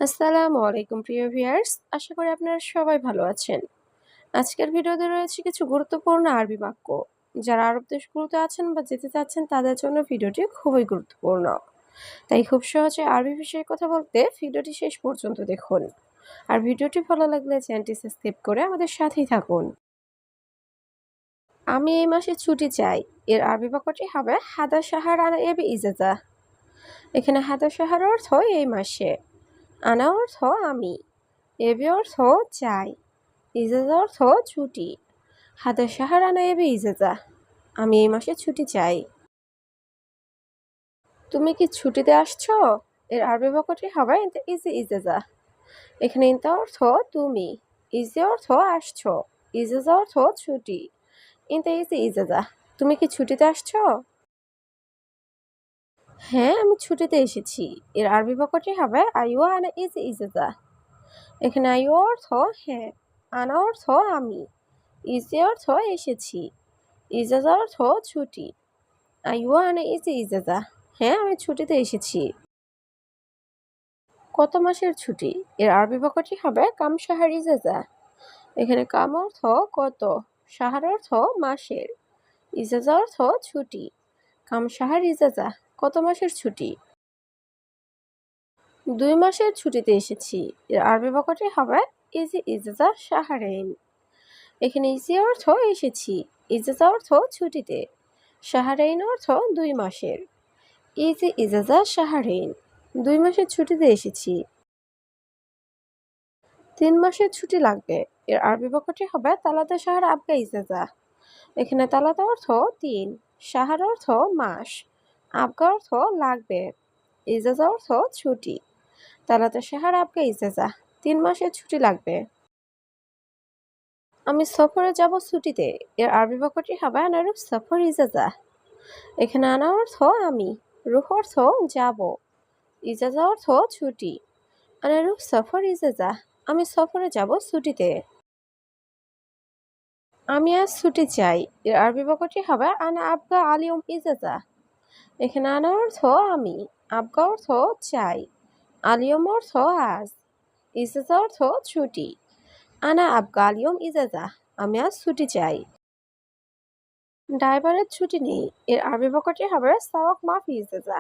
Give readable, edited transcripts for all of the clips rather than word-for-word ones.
আসসালামু আলাইকুম প্রিয় ভিউয়ার্স, আশা করি আপনারা সবাই ভালো আছেন। আজকের ভিডিওতে রয়েছে কিছু গুরুত্বপূর্ণ আরবি বাক্য। যারা আরব দেশগুলোতে আছেন বা যেতে চাচ্ছেন তাদের জন্য ভিডিওটি খুবই গুরুত্বপূর্ণ। তাই খুব সহজে আরবি বিষয়ে কথা বলতে ভিডিওটি শেষ পর্যন্ত দেখুন। আর ভিডিওটি ভালো লাগলে চ্যানেলটি সাবস্ক্রাইব করে আমাদের সাথেই থাকুন। আমি এই মাসে ছুটি চাই। এর আরবি বাক্যটি হবে হাদা শাহর আনা এবি ইজাজা। এখানে হাদা শাহর অর্থ এই মাসে, আনা অর্থ আমি, এবি অর্থ চাই, ইজাজা অর্থ ছুটি। হাদা শাহর আনা এবি ইজাজা, আমি এই মাসে ছুটি চাই। তুমি কি ছুটিতে আসছো? এর আরবি বাক্যটি হবে ইজি ইজাজা। এখানে ইনতা অর্থ তুমি, ইজি অর্থ আসছো, ইজাজা অর্থ ছুটি। ইনতা ইজি ইজাজা, তুমি কি ছুটিতে আসছো? হ্যাঁ, আমি ছুটিতে এসেছি। এর আরবি বাক্যটি হবে আইওয়া আনা ইজি ইজাজা। এখানে আইওয়া অর্থ হ্যাঁ, আনা অর্থ আমি, ইজি অর্থ এসেছি, ইজাজা অর্থ ছুটি। আইওয়া আনা ইজি ইজাজা, হ্যাঁ আমি ছুটিতে এসেছি। কত মাসের ছুটি? এর আরবি বাক্যটি হবে কাম শাহর ইজাজা। এখানে কাম অর্থ কত, শাহর অর্থ মাসের, ইজাজা অর্থ ছুটি। কাম শাহর ইজাজা, কত মাসের ছুটি? 2 মাসের ছুটিতে এসেছি। এর আরবি বাক্যটি হবে ইজি ইজাজা শাহরাইন। এখানে ইজি অর্থ এসেছি, ইজাজা অর্থ ছুটিতে, শাহরাইন অর্থ 2 মাসের। ইজি ইজাজা শাহরাইন, 2 মাসের ছুটিতে এসেছি। 3 মাসের ছুটি লাগবে। এর আরবি বাক্যটি হবে তালাতা শাহর আবগা ইজাজা। এখানে তালাতা অর্থ 3, শাহর অর্থ মাস, আবগা অর্থ লাগবে, ইজাজা অর্থ ছুটি। তালাতা শাহর আবগা ইজাজা, 3 মাসের ছুটি লাগবে। আমি সফরে যাব ছুটিতে। এর আরবি বাক্যটি হবে আনারুফ সফর ইজাজা। এখানে আনা অর্থ আমি, রুহ অর্থ যাব, ইজাজা অর্থ ছুটি। আনারুফ সফর ইজাজা, আমি সফরে যাব ছুটিতে। আমি আজ ছুটি চাই। এর আরবি বাক্যটি হবে আনা আবগা আলিয়ম ইজাজা। এখানে আনা অর্থ আমি, আবগা অর্থ চাই, আলিয়ম অর্থ আজ, ইজাজা অর্থ ছুটি। আনা আবগা আলিয়ম ইজাজা, আমি আজ ছুটি চাই। ড্রাইভারের ছুটি নেই। এর আরবি বাক্যটি হবে সাওয়াক মাফি ইজাজা।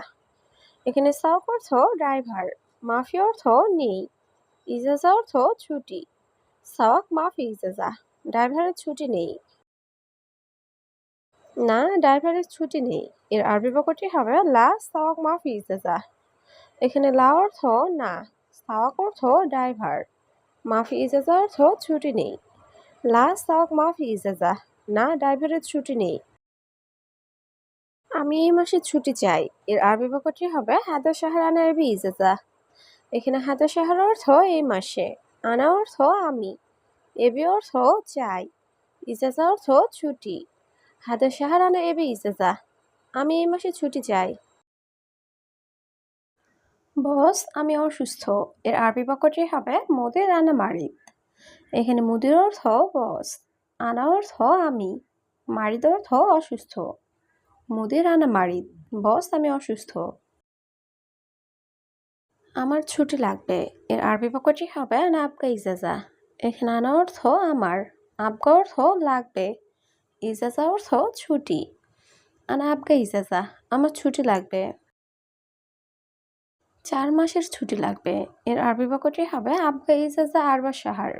এখানে সাওয়াক অর্থ ড্রাইভার, মাফি অর্থ নেই, ইজাজা অর্থ ছুটি। সাওয়াক মাফি ইজাজা, ড্রাইভারের ছুটি নেই। না, ড্রাইভারের ছুটি নেই। এর আরবি বাক্যটি হবে লা সাওয়াক মাফি ইজাজা। এখানে লা অর্থ না, সাওয়াক অর্থ ড্রাইভার, মাফি ইজাজা অর্থ ছুটি নেই। লা সাওয়াক মাফি ইজাজা, না ড্রাইভারের ছুটি নেই। আমি এই মাসে ছুটি চাই। এর আরবি বাক্যটি হবে হাদা শাহর আনা এবি ইজাজা। এখানে হাদা শাহর অর্থ এই মাসে, আনা অর্থ আমি, এবি অর্থ চাই, ইজাজা অর্থ ছুটি। হাদা শাহর আনা এবি ইজাজা, আমি এই মাসে ছুটি চাই। বস, আমি অসুস্থ। এর আরবি বাক্যটি হবে মুদির আনা মারিদ। এখানে মুদির অর্থ বস, আনা অর্থ আমি, মারিদ অর্থ অসুস্থ। মুদির আনা মারিদ, বস আমি অসুস্থ। আমার ছুটি লাগবে। এর আরবি বাক্যটি হবে আনা আবগা ইজাজা। এখানে আনা অর্থ আমার, আবগা অর্থ লাগবে, ইজাজা অর্থ ছুটি। আনা আবগা ইজাজা, আমার ছুটি লাগবে। 4 মাসের ছুটি লাগবে। এর আরবি বাক্যটি হবে আবগা ইজাজা আরবা শাহর।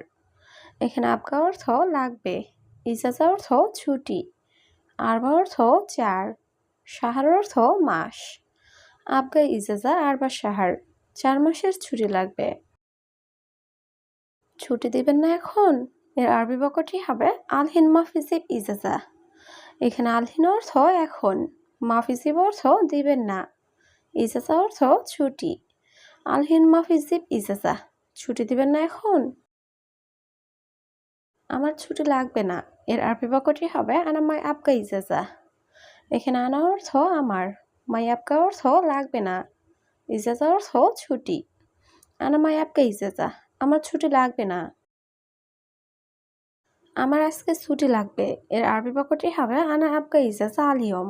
এখানে আবগা অর্থ লাগবে, ইজাজা অর্থ ছুটি, আরবা অর্থ 4, শাহর অর্থ মাস। আবগা ইজাজা আরবা শাহর, 4 মাসের ছুটি লাগবে। ছুটি দিবেন না এখন? এর আরবি বাক্যটি হবে আলহিন মাফিজিব ইজাজা। এখানে আলহিন অর্থ এখন, মাফিজিব অর্থ দিবেন না, ইজাজা অর্থ ছুটি। আলহিন মাফিজিব ইজাজা, ছুটি দিবেন না এখন? আমার ছুটি লাগবে না। এর আরবি বাক্যটি হবে আনা মাই আবগা ইজাজা। এখানে আনা অর্থ আমার, মাই আবগা অর্থ লাগবে না, ইজাজা অর্থ ছুটি। আনা মাই আবগা ইজাজা, আমার ছুটি লাগবে না। আমার আজকে ছুটি লাগবে। এর আরবি বাক্যটি হবে আনা আবগা ইজাজা আলিয়ম।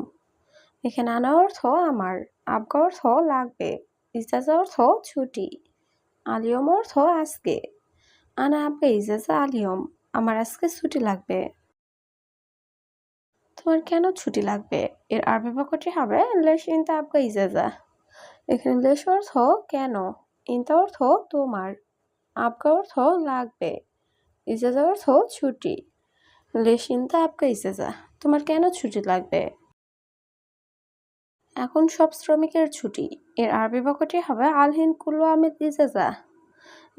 এখানে আনা অর্থ আমার, আবগা অর্থ লাগবে, ইজাজা অর্থ ছুটি। আলিয়ম অর্থ আজকে। আনা আব্বা ইজাজা আলিয়ম, আমার আজকে ছুটি লাগবে। তোমার কেন ছুটি লাগবে? এর আরবি বাক্যটি হবে লেশ ইনতা আব্বা ইজাজা। এখানে লেশ অর্থ কেন, ইনতা অর্থ তোমার, আবগা অর্থ লাগবে, ইজাজা অর্থ ছুটি। লেশ ইনতা আবগা ইজাজা, তোমার কেন ছুটি লাগবে? এখন সব শ্রমিকের ছুটি। এর আরবি বাক্যটি হবে আলহিন কুল্লু আমিদ ইজাজা।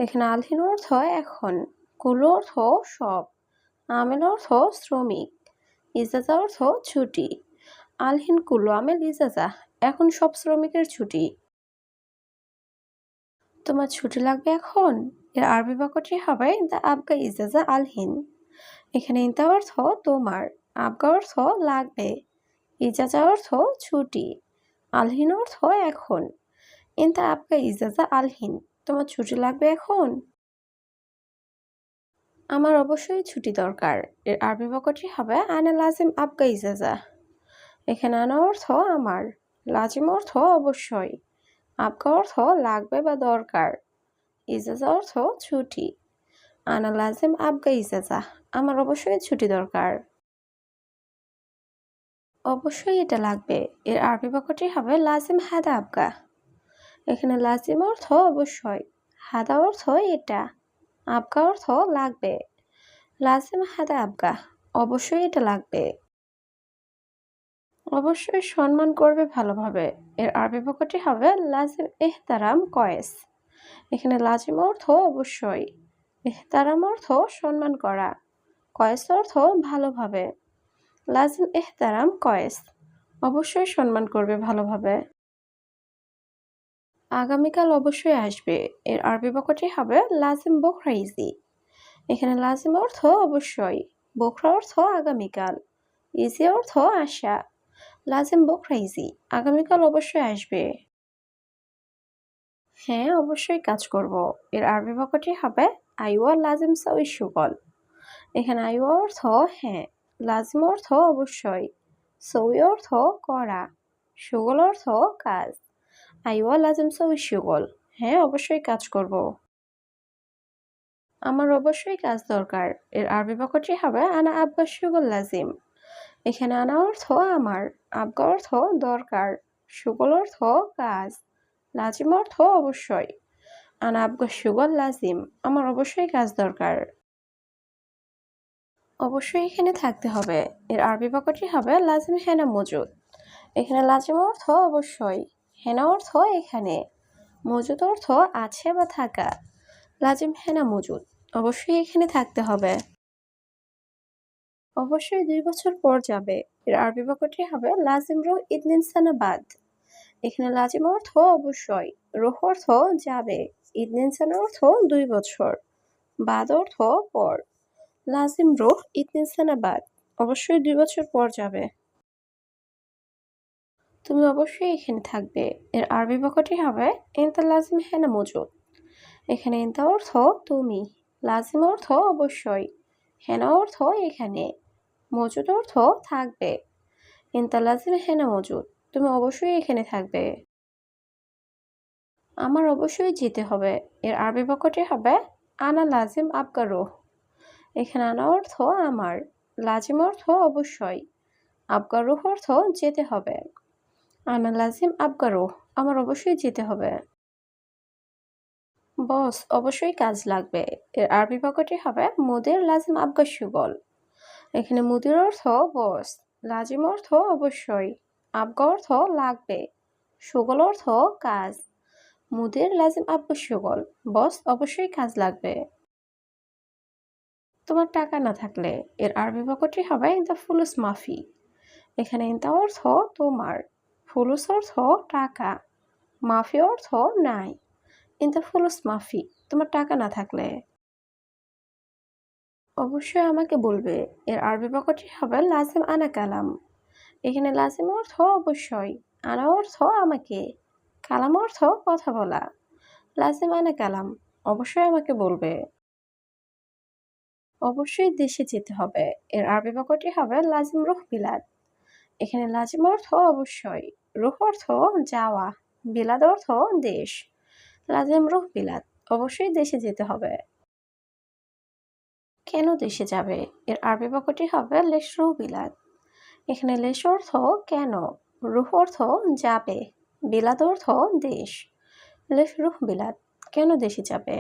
এখানে আলহিন অর্থ এখন, কুল্লু অর্থ সব, আমিল অর্থ শ্রমিক, ইজাজা অর্থ ছুটি। আলহিন কুল্লু আমিল ইজাজা, এখন সব শ্রমিকের ছুটি। তোমার ছুটি লাগবে এখন? এর আরবি বাক্যটি হবে দা আবগা ইজাজা আলহিন। এখানে ইনতা অর্থ তোমার, আবগা অর্থ লাগবে, ইজাজা অর্থ ছুটি, আলহিন অর্থ এখন। ইনতা আবগা ইজাজা আলহিন, তোমার ছুটি লাগবে এখন? আমার অবশ্যই ছুটি দরকার। এর আরবি বাক্যটি হবে আনা লাজিম আবগা ইজাজা। এখানে আনা অর্থ আমার, লাজিম অর্থ অবশ্যই, আবগা অর্থ লাগবে বা দরকার, ইজাজা অর্থ ছুটি। আনা লাজিম আবগা ইজাজা, আমার অবশ্যই ছুটি দরকার। অবশ্যই এটা লাগবে। এর আরবি বাক্যটি হবে লাজিম হাদা আবগা। এখানে লাজিম অর্থ অবশ্যই, হাদা অর্থ এটা, আবগা অর্থ লাগবে। লাজিম হাদা আবগা, অবশ্যই এটা লাগবে। অবশ্যই সম্মান করবে ভালোভাবে। এর আরবি বাক্যটি হবে লাজিম এহতারাম কয়েস। এখানে লাজিম অর্থ অবশ্যই, এহতারাম অর্থ সম্মান করা, কয়েস অর্থ ভালোভাবে। লাজিম এহতারাম কয়েস, অবশ্যই সম্মান করবে ভালোভাবে। আগামীকাল অবশ্যই আসবে। এর আরবি বাক্যটি হবে লাজিম বুকরা ইজি। এখানে লাজিম অর্থ অবশ্যই, বুকরা অর্থ আগামীকাল, ইজি অর্থ আশা। লাজিম বুকরা ইজি, আগামীকাল অবশ্যই আসবে। হ্যাঁ, অবশ্যই কাজ করব। এর আরবি বাক্যটি হবে আইওয়া লাজিম সাউই শুগল। এখানে আইওয়া অর্থ হ্যাঁ, লাজিম অর্থ অবশ্যই, সউই অর্থ করা, শুগল অর্থ কাজ। আইওয়া লাজিম সাউই শুগল, হ্যাঁ অবশ্যই কাজ করব। আমার অবশ্যই কাজ দরকার। এর আরবি বাক্যটি হবে আনা আব্বা শুগল লাজিম। এখানে আনা অর্থ আমার, আবগা অর্থ দরকার, শুগল অর্থ কাজ, লাজিম অর্থ অবশ্যই। আনা আবগা শুগল লাজিম, আমার অবশ্যই কাজ দরকার। অবশ্যই এখানে থাকতে হবে। এর আরবি বাক্যটি হবে লাজিম হেনা মজুদ। এখানে লাজিম অর্থ অবশ্যই, হেনা অর্থ এখানে, মজুদ অর্থ আছে বা থাকা। লাজিম হেনা মজুদ, অবশ্যই এখানে থাকতে হবে। অবশ্যই 2 বছর পর যাবে। এর আরবি বাক্যটি হবে লাজিম রুহ ইদনিন সানা বাদ। এখানে লাজিম অর্থ অবশ্যই, রুহ অর্থ যাবে, ইদনিন সানা অর্থ 2 বছর, বাদ অর্থ পর। লাজিম রুহ ইদনিন সানা বাদ, অবশ্যই 2 বছর পর যাবে। তুমি অবশ্যই এখানে থাকবে। এর আরবি বাক্যটি হবে ইনতা লাজিম হেনা মজুদ। এখানে ইনতা অর্থ তুমি, লাজিম অর্থ অবশ্যই, হেনা অর্থ এখানে, মজুদ অর্থ থাকবে। ইনতা লাজিম হেনা মজুদ, তুমি অবশ্যই এখানে থাকবে। আমার অবশ্যই যেতে হবে। এর আরবি বাক্যটি হবে আনা লাজিম আবগা রুহ। এখানে আনা অর্থ আমার, লাজিম অর্থ অবশ্যই, আবগা রুহ অর্থ যেতে হবে। আনা লাজিম আবগা রুহ, আমার অবশ্যই যেতে হবে। বস, অবশ্যই কাজ লাগবে। এর আরবি বাক্যটি হবে মুদির লাজিম আবগা শুগল। এখানে মুদির অর্থ বস, লাজিম অর্থ অবশ্যই, আবগা অর্থ লাগবে, শুগল অর্থ কাজ। মুদির লাজিম আবগা শুগল, বস অবশ্যই কাজ লাগবে। তোমার টাকা না থাকলে। এর আরবি বাক্যটি হবে ইনতা ফুলুস মাফি। এখানে ইনতা অর্থ তোমার, ফুলুস অর্থ টাকা, মাফি অর্থ নাই। ইনতা ফুলুস মাফি, তোমার টাকা না থাকলে। অবশ্যই আমাকে বলবে। এর আরবি বাক্যটি হবে লাজিম আনা কালাম। এখানে লাজিম অর্থ অবশ্যই, আনা অর্থ আমাকে, কালাম অর্থ কথা বলা। লাজিম আনা কালাম, অবশ্যই আমাকে বলবে। অবশ্যই দেশে যেতে হবে। এর আরবি বাক্যটি হবে লাজিম রুহ বিলাদ। এখানে লাজিম অর্থ অবশ্যই, রুহ অর্থ যাওয়া, বিলাদ অর্থ দেশ। লাজিম রুহ বিলাদ, অবশ্যই দেশে যেতে হবে। কেন দেশে যাবে? এর আরবি বাক্যটি হবে লেশরু বিলাদ। এখানে লেশ অর্থ কেন, রুহ অর্থ যাবে, বিলাদ অর্থ দেশ। লেশরুহ বিলাদ, কেন দেশে যাবে?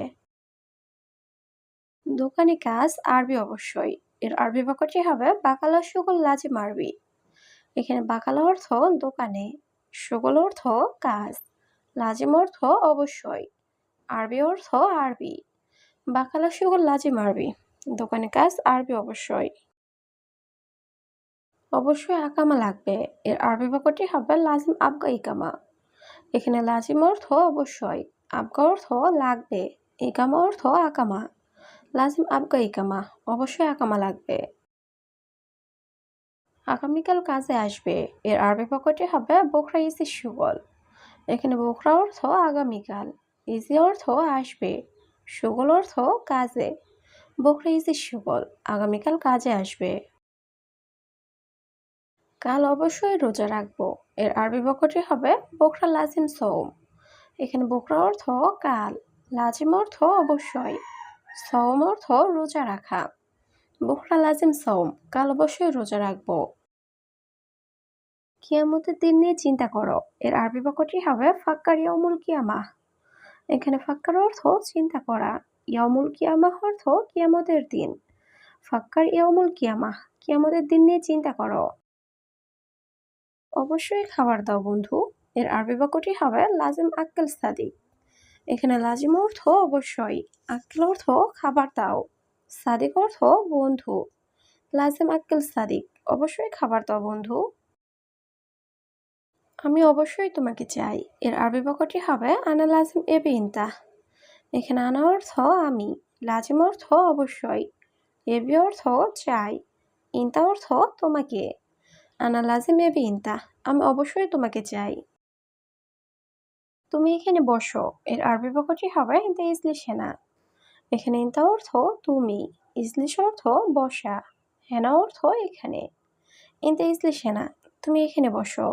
দোকানি কাজ আরবি অবশ্যই। এর আরবি বাক্যটি হবে বাকালা শুগল লাজিম আরবি। এখানে বাকালা অর্থ দোকানে, শুগল অর্থ কাজ, লাজিম অর্থ অবশ্যই, আরবি অর্থ আরবি। বাকালা শুগল লাজিম আরবি, দোকানে কাজ আরবি অবশ্যই। অবশ্যই আকামা লাগবে। এর আরবি বাক্যটি হবে লাজিম আবগা ইকামা। এখানে লাজিম অর্থ অবশ্যই, আবগা অর্থ লাগবে, ইকামা অর্থ আকামা। লাজিম আবগা ইকামা, অবশ্যই আকামা লাগবে। আগামীকাল কাজে আসবে। এর আরবি বাক্যটি হবে বোখরা ইজি সুগল। এখানে বোখরা অর্থ আগামীকাল, ইজি অর্থ আসবে, সুগল অর্থ কাজে। বোখরা ইজি সুগল, আগামীকাল কাজে আসবে। কাল অবশ্যই রোজা রাখবো। এর আরবি বাক্যটি হবে বোখরা লাজিম সৌম। এখানে বোখরা অর্থ কাল, লাজিম অর্থ অবশ্যই, সৌম অর্থ রোজা রাখা। বোখরা লাজিম সৌম, কাল অবশ্যই রোজা রাখবো। কিয়ামতের দিন নিয়ে চিন্তা করো। এর আরবি বাক্যটি হবে ফাক্কার ইয়াউমুল কিয়ামাহ। এখানে ফাক্কার অর্থ চিন্তা করা, ইয়াউমুল কিয়ামাহ অর্থ কিয়ামতের দিন। ফাক্কার ইয়াউমুল কিয়ামাহ, কিয়ামতের দিন নিয়ে চিন্তা করো। অবশ্যই খাবার দাও বন্ধু। এর আরবি বাক্যটি হবে লাজিম আক্কেল সাদিক। এখানে লাজিম অর্থ অবশ্যই, আক্কেল অর্থ খাবার দাও, সাদিক অর্থ বন্ধু। লাজিম আক্কেল সাদিক, অবশ্যই খাবার দাও বন্ধু। আমি অবশ্যই তোমাকে চাই। এর আরবি বাক্যটি হবে আনা লাজিম এবি ইনতা। এখানে আনা অর্থ আমি, লাজিম অর্থ অবশ্যই, এবি অর্থ চাই, ইনতা অর্থ তোমাকে। আনা লাজিম এবি ইনতা, আমি অবশ্যই তোমাকে চাই। তুমি এখানে বসো। এর আরবি বাক্যটি হবে ইনতা ইজলিস হেনা। এখানে ইনতা অর্থ তুমি, ইজলিস অর্থ বসা, হেনা অর্থ এখানে। ইনতা ইজলিস হেনা, তুমি এখানে বসো।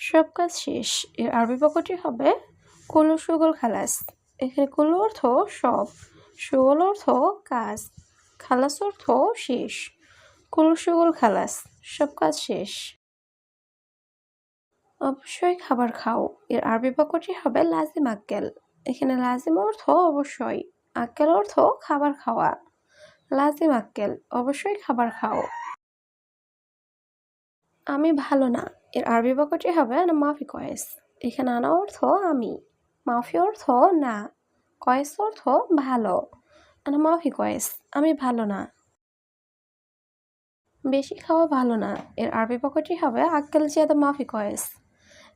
সব কাজ শেষ। এর আরবি বাক্যটি হবে কুলু শুগল খালাস। এখানে কুলু অর্থ সব, শুগল অর্থ কাজ, খালাস অর্থ শেষ। কুলু শুগল খালাস, সব কাজ শেষ। অবশ্যই খাবার খাও। এর আরবি বাক্যটি হবে লাজিম আক্কেল। এখানে লাজিম অর্থ অবশ্যই, আক্কেল অর্থ খাবার খাওয়া। লাজিম আক্কেল, অবশ্যই খাবার খাও। আমি ভালো না। এর আরবি বাক্যটি হবে আনা মাফি কয়েস। এখানে আনা অর্থ আমি, মাফি অর্থ না, কয়েস অর্থ ভালো। আনা মাফি কয়েস, আমি ভালো না। বেশি খাওয়া ভালো না। এর আরবি বাক্যটি হবে আক্কেল জিয়াদা মাফি কয়েস।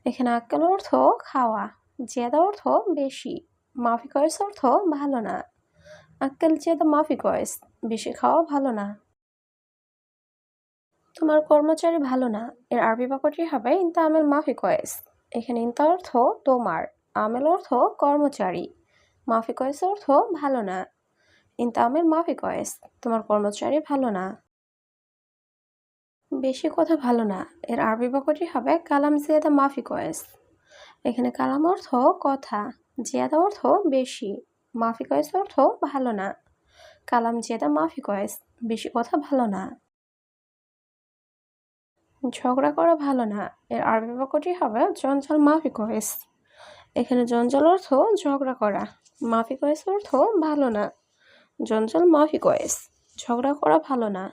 এখানে আক্কেল অর্থ খাওয়া, জিয়াদা অর্থ বেশি, মাফি কয়েস অর্থ ভালো না। আক্কেল জিয়াদা মাফি কয়েস, বেশি খাওয়া ভালো না। তোমার কর্মচারী ভালো না। এর আরবি বাক্যটি হবে ইনতা আমেল মাফি কয়েস। এখানে ইনতা অর্থ তোমার, আমেল অর্থ কর্মচারী, মাফি কয়েস অর্থ ভালো না। ইনতা আমেল মাফি কয়েস, তোমার কর্মচারী ভালো না। বেশি কথা ভালো না। এর আরবি বাক্যটি হবে কালাম জিয়াদা মাফি কয়েস। এখানে কালাম অর্থ কথা, জিয়াদা অর্থ বেশি, মাফি কয়েস অর্থ ভালো না। কালাম জিয়াদা মাফি কয়েস, বেশি কথা ভালো না। ঝগড়া করা ভালো না। এর আরবি বাক্যটি হবে জঞ্জাল মাফি কয়েস। এখানে জঞ্জাল অর্থ ঝগড়া করা, মাফি কয়েস অর্থ ভালো না। জঞ্জাল মাফি কয়েস, ঝগড়া করা ভালো না।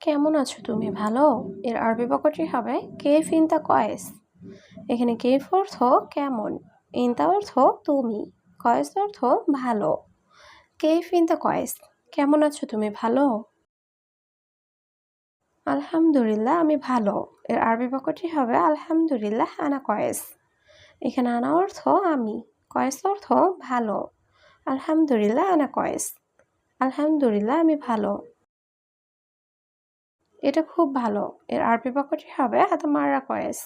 কেমন আছো তুমি, ভালো? এর আরবি বাক্যটি হবে কেফ ইনতা কয়েস। এখানে কেফ অর্থ কেমন, ইনতা অর্থ তুমি, কয়েস অর্থ ভালো। কেফ ইনতা কয়েস, কেমন আছো তুমি, ভালো? আলহামদুলিল্লাহ, আমি ভালো। এর আরবি বাক্যটি হবে আলহামদুলিল্লাহ আনা কয়েস। এখানে আনা অর্থ আমি, কয়েস অর্থ ভালো। আলহামদুলিল্লাহ আনা কয়েস, আলহামদুলিল্লাহ আমি ভালো। এটা খুব ভালো। এর আরবি বাক্যটি হবে হাদা মাররা কয়েস।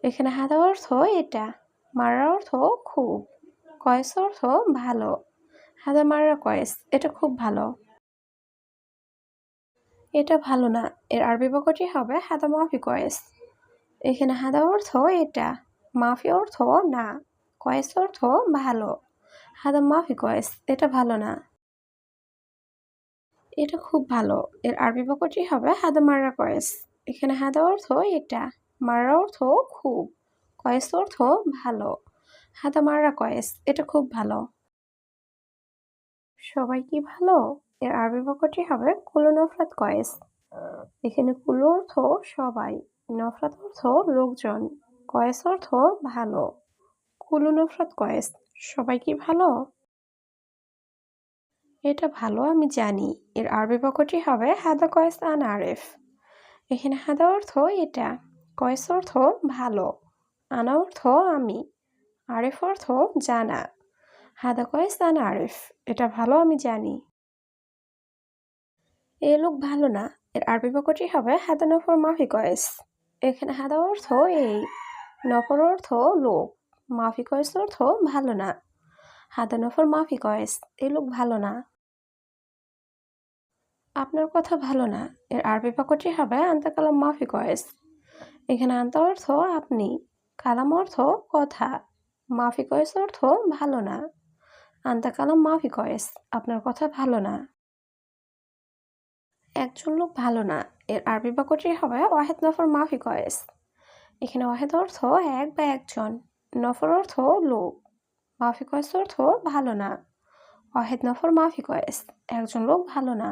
এখানে হাদা অর্থ এটা, মাররা অর্থ খুব, কয়েস অর্থ ভালো। হাদা মাররা কয়েস, এটা খুব ভালো। এটা ভালো না। এর আরবি বাক্যটি হবে হাদা মাফি কয়েস। এখানে হাদা অর্থ এটা, মাফি অর্থ না, কয়েস অর্থ ভালো। হাদা মাফি কয়েস, এটা ভালো না। এটা খুব ভালো। এর আরবি বাক্যটি হবে হাদা মাররা কয়েস। এখানে হাদা অর্থ এটা, মাররা অর্থ খুব, কয়েস অর্থ ভালো। হাদা মাররা কয়েস, এটা খুব ভালো। সবাই কি ভালো? এর আরবি বাক্যটি হবে কুলু নফরাত কয়েস। এখানে কুলু অর্থ সবাই, নফরাত অর্থ লোকজন, কয়েস অর্থ ভালো। কুলু নফরাত কয়েস, সবাই কি ভালো? এটা ভালো আমি জানি। এর আরবি বাক্যটি হবে হাদা কয়েস আনা আরেফ। এখানে হাদা অর্থ এটা, কয়েস অর্থ ভালো, আনা অর্থ আমি, আরেফ অর্থ জানা। হাদা কয়েস আনা আরেফ, এটা ভালো আমি জানি। এই লোক ভালো না। এর আরবি বাক্যটি হবে হাদা নফর মাফি কয়েস। এখানে হাদা অর্থ এই, নফর অর্থ লোক, মাফি কয়েস অর্থ ভালো না। হাদা নফর মাফি কয়েস, এই লোক ভালো না। আপনার কথা ভালো না। এর আরবি বাক্যটি হবে আনতা কালাম মাফি কয়েস। এখানে আনতা অর্থ আপনি, কালাম অর্থ কথা, মাফি কয়েস অর্থ ভালো না। আনতা কালাম মাফি কয়েস, আপনার কথা ভালো না। একজন লোক ভালো না। এর আরবি বাক্যটি হবে ওয়াহেদ নফর মাফি কয়েস। এখানে ওয়াহেদ অর্থ এক বা একজন, নফর অর্থ লোক, মাফি কয়েস অর্থ ভালো না। ওয়াহেদ নফর মাফি কয়েস, একজন লোক ভালো না।